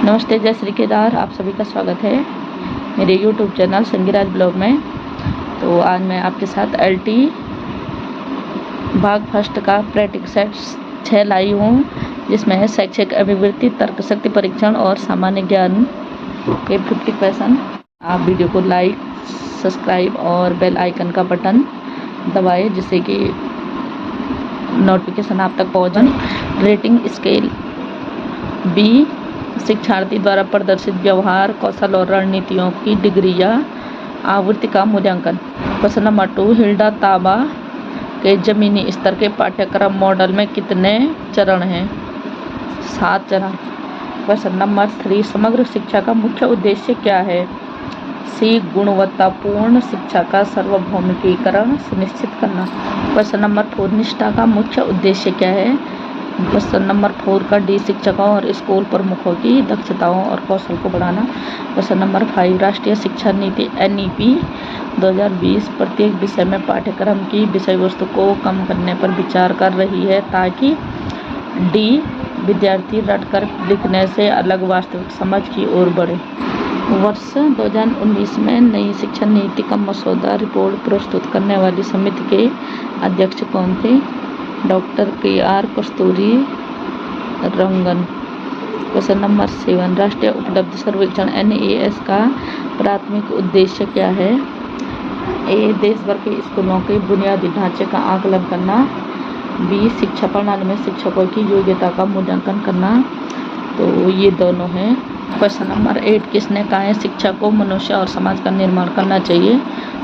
नमस्ते, जय श्री केदार। आप सभी का स्वागत है मेरे YouTube चैनल संगीराज ब्लॉग में। तो आज मैं आपके साथ LT भाग फर्स्ट का प्रैक्टिकल सेट 6 लाई हूँ, जिसमें है शैक्षिक अभिवृत्ति, तर्क शक्ति परीक्षण और सामान्य ज्ञान के 50 क्वेश्चन। आप वीडियो को लाइक, सब्सक्राइब और बेल आइकन का बटन दबाएं, जिससे कि नोटिफिकेशन आप तक पहुँचे। रेटिंग स्केल B, शिक्षार्थी द्वारा प्रदर्शित व्यवहार, कौशल और रणनीतियों की डिग्री या आवृत्ति का मूल्यांकन। क्वेश्चन नंबर 2, हिल्डा ताबा के जमीनी स्तर के पाठ्यक्रम मॉडल में कितने चरण हैं? 7 चरण। क्वेश्चन नंबर 3, समग्र शिक्षा का मुख्य उद्देश्य क्या है? C, गुणवत्तापूर्ण शिक्षा का सार्वभौमिकीकरण सुनिश्चित करना। क्वेश्चन नंबर 4, निष्ठा का मुख्य उद्देश्य क्या है? क्वेश्चन नंबर 4 का D, शिक्षकों और स्कूल प्रमुखों की दक्षताओं और कौशल को बढ़ाना। क्वेश्चन नंबर 5, राष्ट्रीय शिक्षा नीति NEP 2020 प्रत्येक विषय में पाठ्यक्रम की विषय वस्तु को कम करने पर विचार कर रही है, ताकि D, विद्यार्थी रटकर लिखने से अलग वास्तविक समझ की ओर बढ़े। वर्ष 2019 में नई शिक्षा नीति का मसौदा रिपोर्ट प्रस्तुत करने वाली समिति के अध्यक्ष कौन थे? डॉक्टर KR कस्तूरी रंगन। क्वेश्चन नंबर 7, राष्ट्रीय उपलब्धि सर्वेक्षण NAS का प्राथमिक उद्देश्य क्या है? A, देश भर के स्कूलों के बुनियादी ढांचे का आकलन करना। B, शिक्षा प्रणाली में शिक्षकों की योग्यता का मूल्यांकन करना। तो ये दोनों हैं। क्वेश्चन नंबर 8, किसने कहा है शिक्षा को मनुष्य और समाज का निर्माण करना चाहिए?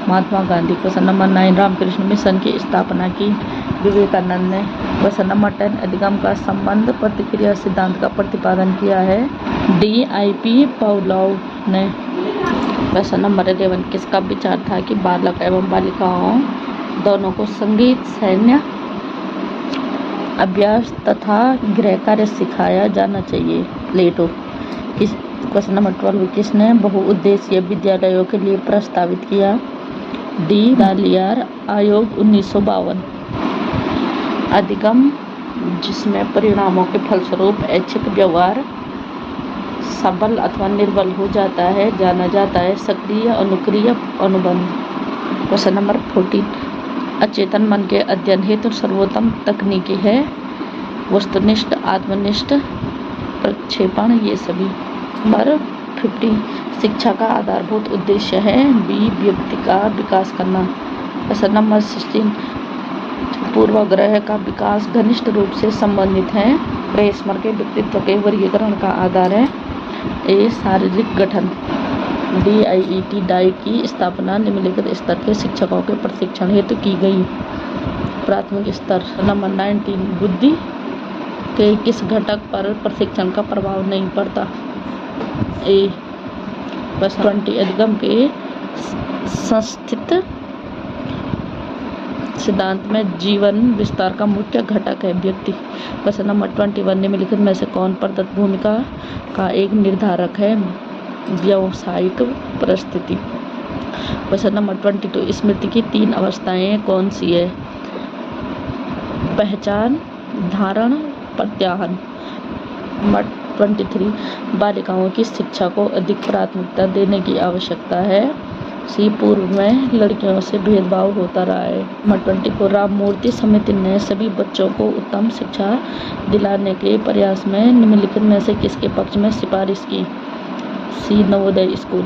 महात्मा गांधी। क्वेश्चन नंबर 9, रामकृष्ण मिशन की स्थापना की विवेकानंद ने। क्वेश्चन नंबर 10, अधिगम का संबंध प्रतिक्रिया सिद्धांत का प्रतिपादन किया है? DIP पावलोव ने। क्वेश्चन नंबर 11, किसका विचार था कि बालक एवं बालिकाओं दोनों को संगीत, सैन्य अभ्यास तथा गृह कार्य सिखाया जाना चाहिए? प्लेटो। क्वेश्चन नंबर 12, किसने बहुउद्देशीय विद्यालयों के लिए प्रस्तावित किया? D, दालियार आयोग 1952। अधिगम, जिसमें परिणामों के फलस्वरूप ऐच्छिक व्यवहार सबल अथवा निर्बल हो जाता है, जाना जाता है सक्रिय अनुक्रिय अनुबंध। क्वेश्चन नंबर 14, अचेतन मन के अध्ययन हेतु सर्वोत्तम तकनीकी है? वस्तुनिष्ठ, आत्मनिष्ठ, प्रक्षेपण, ये सभी। नंबर 15, शिक्षा का आधारभूत उद्देश्य है? B, व्यक्ति का विकास करना। क्वेश्चन नंबर 16, पूर्वाग्रह का विकास घनिष्ठ रूप से संबंधित है? प्रेसमर के व्यक्तित्व के वर्गीकरण का आधार है? A, शारीरिक गठन। DIET डाइट की स्थापना निम्नलिखित स्तर के शिक्षकों के प्रशिक्षण हेतु की गई? प्राथमिक स्तर। नंबर 19, बुद्धि के किस घटक पर प्रशिक्षण का प्रभाव नहीं पड़ता? A, क्वेश्चन 20, अधिगम के संस्थित सिद्धांत में जीवन विस्तार का मुख्य घटक है? व्यक्ति। क्वेश्चन नंबर 21, निम्नलिखित में से कौन प्रदत्त भूमिका का एक निर्धारक है? व्यावसायिक परिस्थिति। क्वेश्चन नंबर 22, स्मृति की 3 अवस्थाएं कौन सी है? पहचान, धारण, प्रत्याहन। नंबर 23, बालिकाओं की शिक्षा को अधिक प्राथमिकता देने की आवश्यकता है? C, पूर्व में लड़कियों से भेदभाव होता रहा है। नंबर 24, राममूर्ति समिति ने सभी बच्चों को उत्तम शिक्षा दिलाने के प्रयास में निम्नलिखित में से किसके पक्ष में सिफारिश की? C, Navodaya school.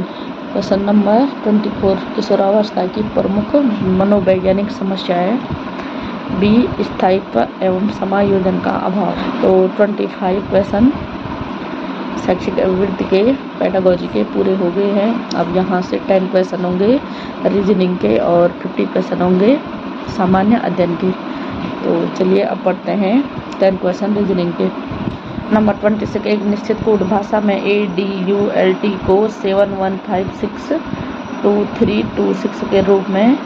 Question number 24, किशोरावस्था की प्रमुख मनोवैज्ञानिक समस्या है? B, स्थायित्व एवं समायोजन का अभाव। तो 25 क्वेश्चन शैक्षिक अभिवृत्ति के पेडागोजी के पूरे हो गए हैं। अब यहाँ से 10 क्वेश्चन होंगे रीजनिंग के और 50 क्वेश्चन होंगे सामान्य अध्ययन के। तो चलिए अब पढ़ते हैं 10 क्वेश्चन रीजनिंग के। नंबर 26, एक निश्चित कोड भाषा में ADULT को 71562 के रूप में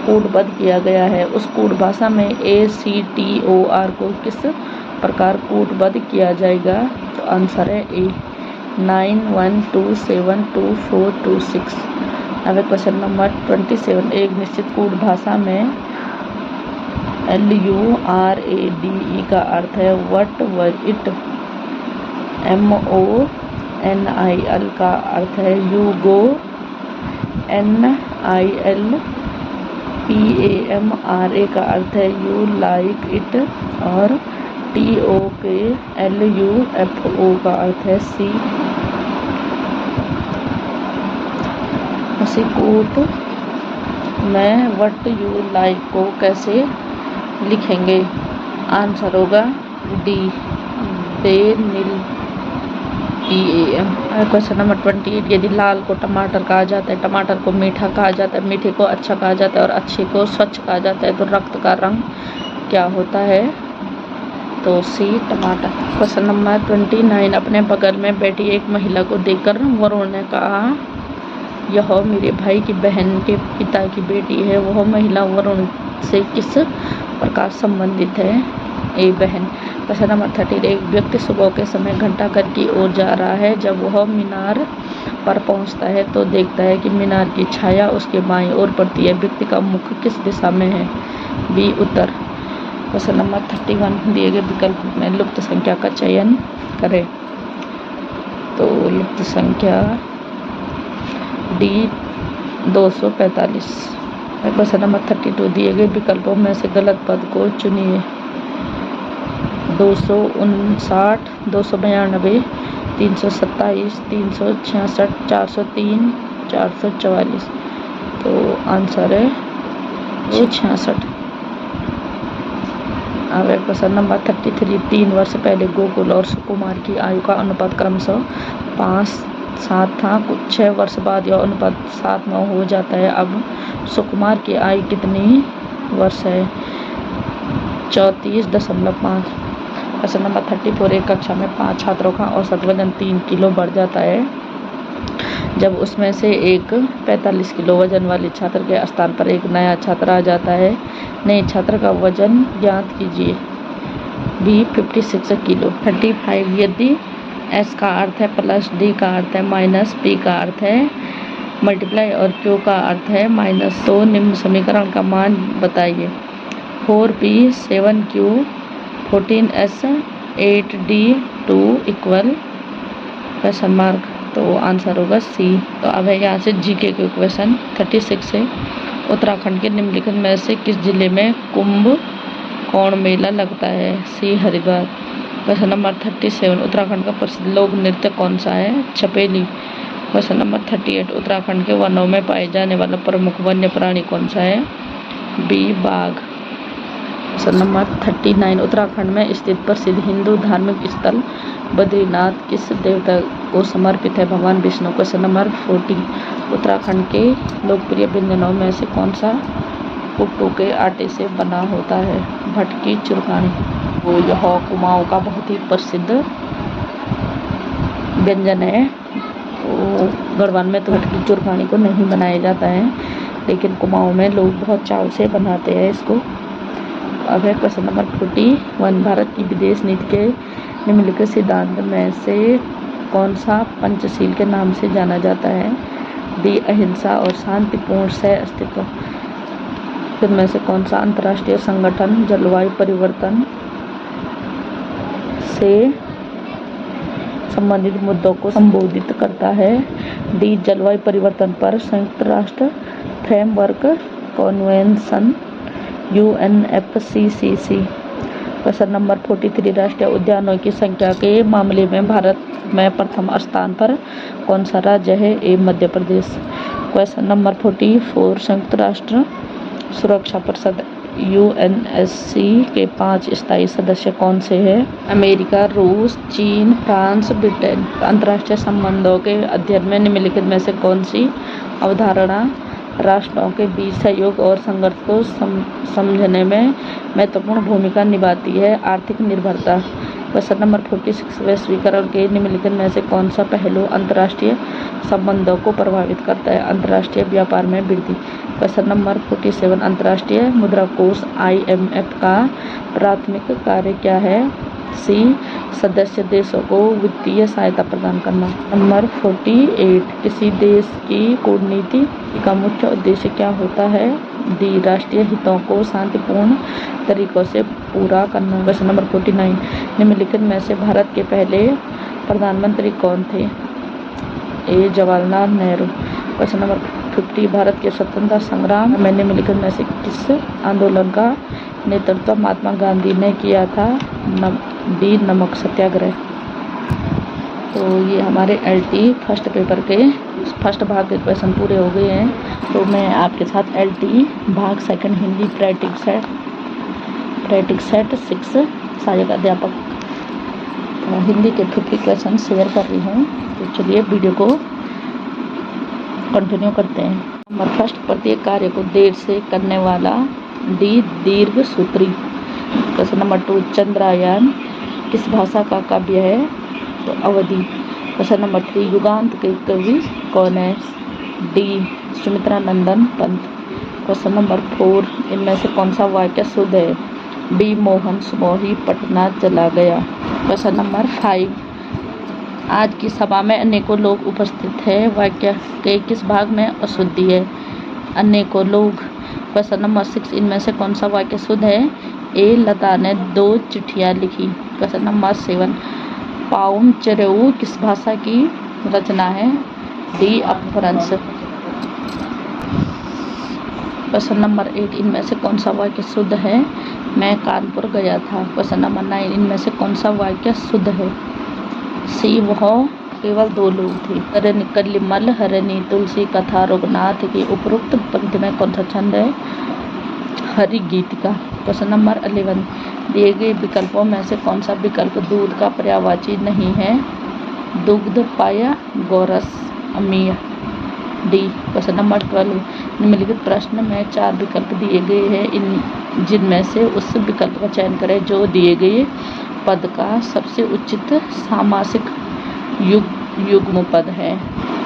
कोडबद्ध किया गया है। उस कोड भाषा में ACTOR को किस प्रकार कोडबद्ध किया जाएगा? तो आंसर है A, 91272426। अब क्वेश्चन नंबर 27, एक निश्चित कोड भाषा में LURADE का अर्थ है what was it, MORE NIL का अर्थ है यू गो, NIL PAMRA का अर्थ है यू लाइक इट, और TOKLUFO का अर्थ है सी। उसी कोट में व्हाट यू लाइक को कैसे लिखेंगे? आंसर होगा डी, दे नील EAM। क्वेश्चन नंबर 28, यदि लाल को टमाटर कहा जाता है, टमाटर को मीठा कहा जाता है, मीठे को अच्छा कहा जाता है और अच्छे को स्वच्छ कहा जाता है, तो रक्त का रंग क्या होता है? तो सी, टमाटर। क्वेश्चन नंबर 29, अपने बगल में बैठी एक महिला को देखकर वरुण ने कहा, यह मेरे भाई की बहन के पिता की बेटी है। वह महिला वरुण से किस प्रकार संबंधित है? ए, बहन। क्वेश्चन नंबर 30, एक व्यक्ति सुबह के समय घंटाघर की ओर जा रहा है। जब वह मीनार पर पहुंचता है तो देखता है कि मीनार की छाया उसके बाईं ओर पड़ती है। व्यक्ति का मुख किस दिशा में है? बी, उत्तर। क्वेश्चन नंबर 31, दिए गए विकल्प में लुप्त संख्या का चयन करें। तो लुप्त संख्या डी, 245। क्वेश्चन नंबर 32, दिए गए विकल्पों में से गलत पद को चुनिए। 259, 292, 327, 366, 403, 444। तो आंसर है 266। अब क्वेश्चन नंबर 33, 3 वर्ष पहले गोकुल और सुकुमार की आयु का अनुपात क्रमशः 5:7 था। कुछ 6 वर्ष बाद यह अनुपात 7:9 हो जाता है। अब सुकुमार की आयु कितनी वर्ष है? 34.5। क्वेश्चन नंबर 34, एक कक्षा में 5 छात्रों का औसत वजन 3 किलो बढ़ जाता है। जब उसमें से एक 45 किलो वजन वाले छात्र के स्थान पर एक नया छात्र आ जाता है। नए छात्र का वजन ज्ञात कीजिए। B, 56 kilo. 35, यदि एस का अर्थ है प्लस, डी का अर्थ है माइनस, पी का अर्थ है मल्टीप्लाई और क्यू का अर्थ है माइनस, तो निम्न समीकरण का मान बताइए। 4p 7q 14s 8d2 equal question mark. तो आंसर होगा सी। तो अब है यहाँ से जीके के क्वेश्चन 36 से, उत्तराखंड के निम्नलिखित में से किस जिले में कुंभ कोण मेला लगता है? सी, हरिद्वार। क्वेश्चन नंबर 37, उत्तराखंड का प्रसिद्ध लोक नृत्य कौन सा है? छपेली। क्वेश्चन नंबर 38, उत्तराखंड के वनों में पाए जाने वाला प्रमुख वन्य प्राणी कौन सा है? बी, बाघ। क्वेश्चन नंबर 39, उत्तराखंड में स्थित प्रसिद्ध हिंदू धार्मिक स्थल बद्रीनाथ किस देवता को समर्पित है? भगवान विष्णु। क्वेश्चन नंबर 40, उत्तराखंड के लोकप्रिय व्यंजनों में से कौन सा कुट्टू के आटे से बना होता है? भटकी चुरकानी। वो यह कुमाऊं का बहुत ही प्रसिद्ध व्यंजन है। तो गढ़वाल में तो भटकी चुरकानी को नहीं बनाया जाता है, लेकिन कुमाऊं में लोग बहुत चाव से बनाते हैं इसको। अब है क्वेश्चन नंबर 41, भारत की विदेश नीति के निम्नलिखित सिद्धांत में से कौन सा पंचशील के नाम से जाना जाता है? डी, अहिंसा और शांतिपूर्ण सह अस्तित्व। इनमें से कौन सा अंतर्राष्ट्रीय संगठन जलवायु परिवर्तन से संबंधित मुद्दों को संबोधित करता है? डी, जलवायु परिवर्तन पर संयुक्त राष्ट्र framework convention UNFCCC। Question number 43, राष्ट्रीय उद्यानों की संख्या के मामले में भारत में प्रथम स्थान पर कौन सा राज्य है? ए, मध्य प्रदेश। क्वेश्चन नंबर 44, संयुक्त राष्ट्र सुरक्षा परिषद UNSC के 5 स्थायी सदस्य कौन से हैं? अमेरिका, रूस, चीन, फ्रांस, ब्रिटेन। अंतर्राष्ट्रीय संबंधों के अध्ययन में निम्नलिखित में से कौन सी अवधारणा राष्ट्रों के बीच सहयोग और संघर्ष को समझने में महत्वपूर्ण भूमिका निभाती है? आर्थिक निर्भरता। क्वेश्चन नंबर 46, वैश्वीकरण के निम्नलिखित में से कौन सा पहलू अंतर्राष्ट्रीय संबंधों को प्रभावित करता है? अंतर्राष्ट्रीय व्यापार में वृद्धि। क्वेश्चन नंबर 47, अंतर्राष्ट्रीय मुद्रा कोष IMF का प्राथमिक कार्य क्या है? सी, सदस्य देशों को वित्तीय सहायता प्रदान करना। नंबर 48, किसी देश की कूटनीति का मुख्य उद्देश्य क्या होता है? डी, राष्ट्रीय हितों को शांतिपूर्ण तरीकों से पूरा करना। क्वेश्चन नंबर 49, निम्नलिखित में से भारत के पहले प्रधानमंत्री कौन थे? ए जवाहरलाल नेहरू। क्वेश्चन नंबर 50 भारत के स्वतंत्रता संग्राम में निम्नलिखित में से किस आंदोलन का नेतृत्व महात्मा गांधी ने किया था? बी नमक सत्याग्रह। तो ये हमारे एलटी फर्स्ट पेपर के फर्स्ट भाग के क्वेश्चन पूरे हो गए हैं। तो मैं आपके साथ एलटी भाग सेकंड हिंदी प्रैक्टिस सेट 6 सहायक अध्यापक हिंदी के 50 क्वेश्चन शेयर कर रही हूँ। तो चलिए वीडियो को कंटिन्यू करते हैं। नंबर फर्स्ट, प्रत्येक कार्य को देर से करने वाला। डी दीर्घ सूत्री। क्वेश्चन नंबर 2, चंद्रयान किस भाषा का काव्य है? तो अवधि। क्वेश्चन नंबर 3, युगांत के कवि कौन है? डी सुमित्रा नंदन पंत। क्वेश्चन नंबर 4, इनमें से कौन सा वाक्य शुद्ध है? डी मोहन समोही पटना चला गया। क्वेश्चन नंबर 5, आज की सभा में अनेकों लोग उपस्थित हैं, वाक्य के किस भाग में अशुद्धि है? अनेकों लोग। क्वेश्चन नंबर 6, इनमें से कौन सा वाक्य शुद्ध है? ए लता ने 2 चिट्ठियां लिखी। क्वेश्चन नंबर 7, पाउम चेरेऊ किस भाषा की रचना है? डी अपभ्रंश। क्वेश्चन नंबर 8, इनमें से कौन सा वाक्य शुद्ध है? मैं कानपुर गया था। क्वेश्चन नंबर 9, इनमें से कौन सा वाक्य शुद्ध है? सी वह केवल 2 लोग थे। हरणी कलिमल हरणी तुलसी कथा रघुनाथ की उपरोक्त पंक्ति में कौन सा छंद है? हरि गीतिका। क्वेश्चन नंबर 11, दिए गए विकल्पों में से कौन सा विकल्प दूध का पर्यायवाची नहीं है? दुग्ध पाया गोरस अमीय। डी। क्वेश्चन नंबर 12, निम्नलिखित प्रश्न में 4 विकल्प दिए गए हैं, जिनमें से उस विकल्प का चयन करें जो दिए गए पद का सबसे उचित सामासिक युग्म पद है।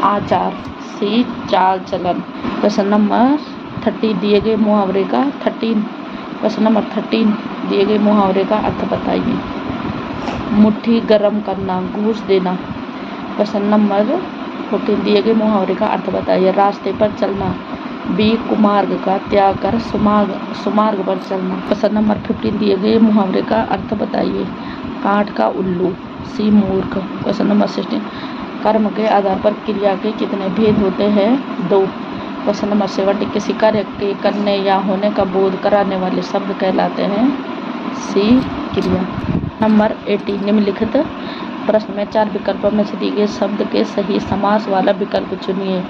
आचार। सी चाल चलन। क्वेश्चन नंबर 30, दिए गए मुहावरे का 13 क्वेश्चन नंबर 13, दिए गए मुहावरे का अर्थ बताइए। मुट्ठी गर्म करना, घूस देना। क्वेश्चन नंबर 14, दिए गए मुहावरे का अर्थ बताइए। रास्ते पर चलना। बी कुमार्ग का त्याग कर सुमार्ग पर चलना। क्वेश्चन नंबर 15, दिए गए मुहावरे का अर्थ बताइए। काठ का उल्लू। सी मूर्ख। क्वेश्चन नंबर 16, कर्म के आधार पर क्रिया के कितने भेद होते हैं? 2। क्वेश्चन नंबर 17, किसी कार्य के करने या होने का बोध कराने वाले शब्द कहलाते हैं? सी क्रिया। नंबर 18, निम्नलिखित प्रश्न में 4 विकल्पों में से दिए गए शब्द के सही समास वाला विकल्प चुनिए।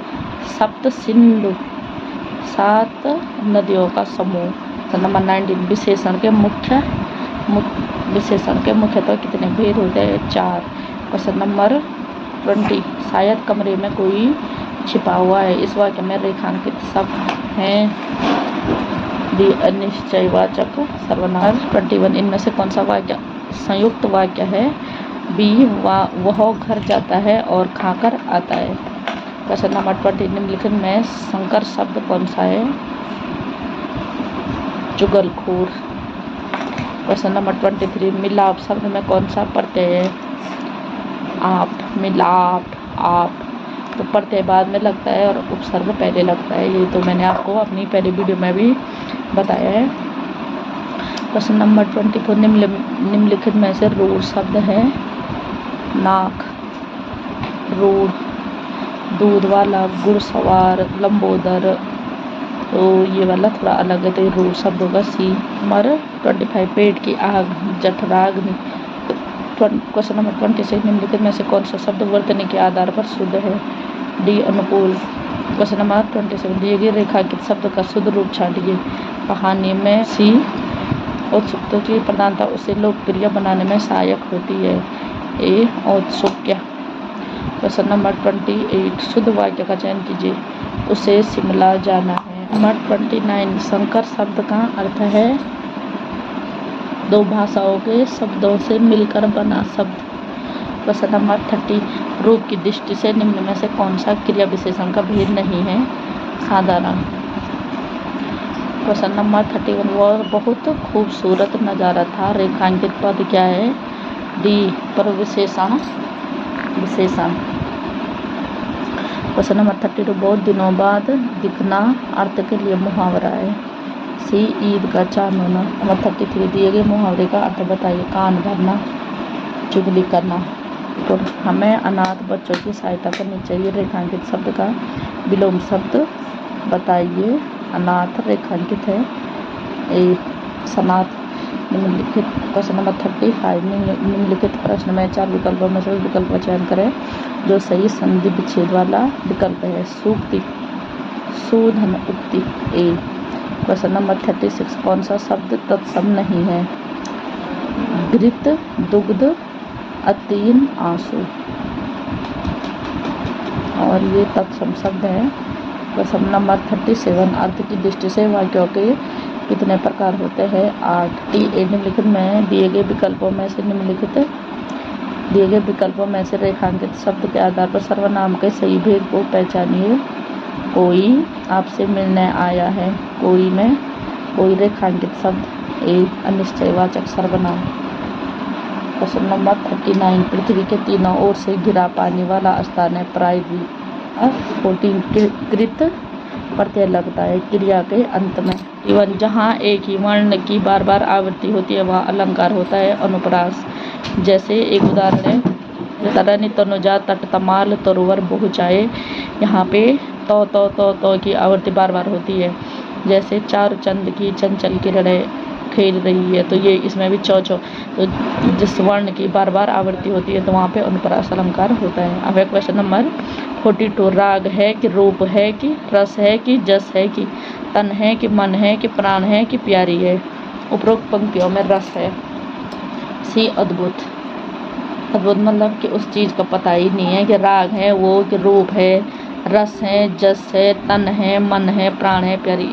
सप्त सिंधु 7 नदियों का समूह। क्वेश्चन नंबर 19, विशेषण के मुख्यतः कितने भेद होते हैं? 4। क्वेश्चन नंबर 20, शायद कमरे में कोई छिपा हुआ है, इस वाक्य में रेखांकित शब्द हैं? डी अनिश्चयवाचक सर्वनाम। 21, इनमें से कौन सा वाक्य संयुक्त वाक्य है? बी वह घर जाता है और खाकर आता है। क्वेश्चन नंबर 20, निम्नलिखित में संकर शब्द कौन सा है? चुगलखोर। क्वेश्चन नंबर 23, मिलाप शब्द में कौन सा प्रत्यय है? आप। मिलाप आप। तो प्रत्यय बाद में लगता है और उपसर्ग पहले लगता है। ये तो मैंने आपको अपनी पहली वीडियो में भी बताया है। क्वेश्चन नंबर 24, निम्नलिखित में से रूढ़ शब्द है? नाक रूढ़। दूध वाला, घुड़सवार, लंबोदर। तो ये वाला थोड़ा अलग है, तो ये रूढ़ शब्द होगा। सी। नंबर 25, पेट की आग जठराग्नि। क्वेश्चन नंबर 26, निम्नलिखित में से कौन सा शब्द वर्तनी के आधार पर शुद्ध है? डी अनुकूल। क्वेश्चन नंबर 27, दिए गए रेखांकित शब्द का शुद्ध रूप छांटिए। कहानी में। सी। औत्सुक्यों की प्रधानता उसे लोकप्रिय बनाने में सहायक होती है। ए औत्सुक्य। क्वेश्चन नंबर 28, शुद्ध वाक्य का चयन कीजिए। उसे शिमला जाना है। नंबर 29, संकर शब्द का अर्थ है 2 भाषाओं के शब्दों से मिलकर बना शब्द। क्वेश्चन नंबर 30, रूप की दृष्टि से निम्न में से कौन सा क्रिया विशेषण का भेद नहीं है? साधारण। क्वेश्चन नंबर 31, वह बहुत खूबसूरत नज़ारा था, रेखांकित पद क्या है? डी प्रविशेषण विशेषण। क्वेश्चन नंबर 32, बहुत दिनों बाद दिखना अर्थ के लिए मुहावरा है। सी ईद का चांद होना। नंबर 33, दिए गए मुहावरे का अर्थ बताइए। कान भरना, चुगली करना। तो हमें अनाथ बच्चों की सहायता करनी चाहिए। रेखांकित शब्द का विलोम शब्द बताइए। अनाथ रेखांकित है। ए सनाथ निम्नलिखित। क्वेश्चन नंबर 35 निम्नलिखित प्रश्न में 4 विकल्पों में से उस विकल्प का चयन करें जो सही संधि विच्छेद वाला विकल्प है। सूक्ति, शोधन, उक्ति। ए। क्वेश्चन नंबर 36 कौन सा शब्द तत्सम नहीं है? घृत, दुग्ध, अतीन, आंसू। और ये तत्सम शब्द है। क्वेश्चन नंबर 37 अर्थ की दृष्टि से वाक्यों के कितने प्रकार होते हैं? 8। निम्नलिखित में दिए गए विकल्पों में से रेखांकित शब्द के आधार पर सर्वनाम के सही भेद को पहचानिए। कोई आपसे मिलने आया है। कोई में कोई रेखांकित शब्द। ए अनिश्चयवाचक सर्वनाम। क्वेश्चन नंबर 39 पृथ्वी के तीनों ओर से घिरा पानी वाला स्थान है। प्रायद्वीप। 14 कृत प्रत्यय लगता है क्रिया के अंत में। इवन जहाँ एक ही वर्ण की बार बार आवृत्ति होती है वह अलंकार होता है अनुप्रास। जैसे एक उदाहरण है तरनी तनुजा तट तमाल तरोवर बहुचाए। यहाँ पे तो की आवृत्ति बार बार होती है। जैसे चार चंद की चंचल किरणें खेल रही है, तो ये इसमें भी चौ तो जिस वर्ण की बार बार आवृत्ति होती है तो वहाँ पे अनुप्रास अलंकार होता है। अब क्वेश्चन नंबर 42 राग है कि रूप है कि रस है कि जस है कि तन है कि मन है कि प्राण है कि प्यारी है? उपरोक्त पंक्तियों में रस है। सी अद्भुत। अद्भुत मतलब कि उस चीज़ का पता ही नहीं है कि राग है वो कि रूप है, रस है, जस है, तन है, मन है, प्राण है, प्यारी,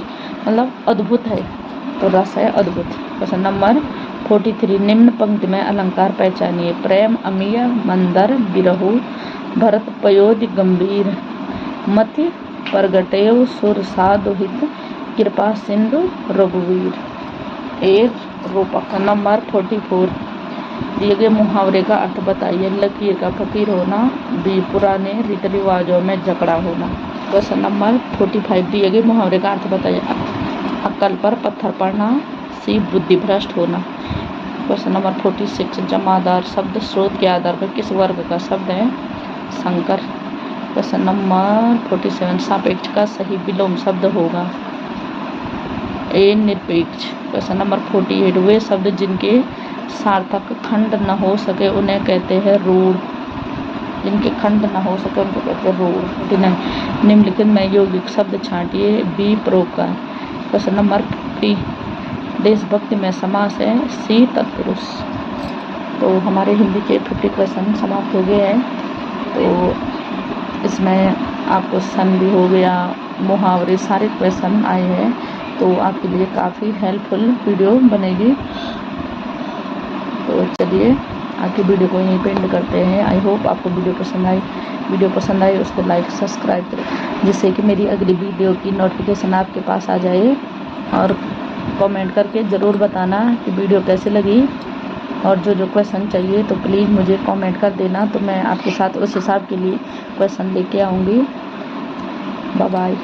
मतलब अद्भुत है, तो रस है अद्भुत। क्वेश्चन नंबर 43 निम्न पंक्ति में अलंकार पहचानिए। प्रेम, अमीय, मंदर, बिरहु, भरत, पयोधि, गंभीर, मति, प्रगटेव, सुर, साधुहित, कृपा सिंधु, रघुवीर। एक रूपक। नंबर 44 दिए गए मुहावरे का अर्थ बताइए। लकीर का फकीर होना। बी पुराने रीति रिवाजों में जकड़ा होना। क्वेश्चन नंबर 45 दिए गए मुहावरे का अर्थ बताइए। अक्ल पर पत्थर पड़ना। सी बुद्धि भ्रष्ट होना। क्वेश्चन नंबर 46 जमादार शब्द स्रोत के आधार पर किस वर्ग का शब्द है? शंकर। क्वेश्चन नंबर 47 सापेक्ष का सही विलोम शब्द होगा। ए निरपेक्ष। क्वेश्चन नंबर 48 वे शब्द जिनके सार्थक खंड न हो सके उन्हें कहते हैं रूढ़। जिनके खंड न हो सके उनको कहते हैं रूढ़। निम्नलिखित में यौगिक शब्द छांटिए। बी परोपकार। क्वेश्चन नंबर 50 देशभक्ति में समास है। सी तत्पुरुष। तो हमारे हिंदी के 50 क्वेश्चन समाप्त हो गए हैं। तो इसमें आपको सन भी हो गया, मुहावरे, सारे क्वेश्चन आए हैं, तो आपके लिए काफ़ी हेल्पफुल वीडियो बनेगी। तो चलिए आगे वीडियो को यहीं पे एंड करते हैं। आई होप आपको वीडियो पसंद आई उसको लाइक सब्सक्राइब करें जिससे कि मेरी अगली वीडियो की नोटिफिकेशन आपके पास आ जाए। और कमेंट करके ज़रूर बताना कि वीडियो कैसे लगी, और जो क्वेश्चन चाहिए तो प्लीज़ मुझे कमेंट कर देना, तो मैं आपके साथ उस हिसाब के लिए क्वेश्चन लेके आऊँगी। Bye bye.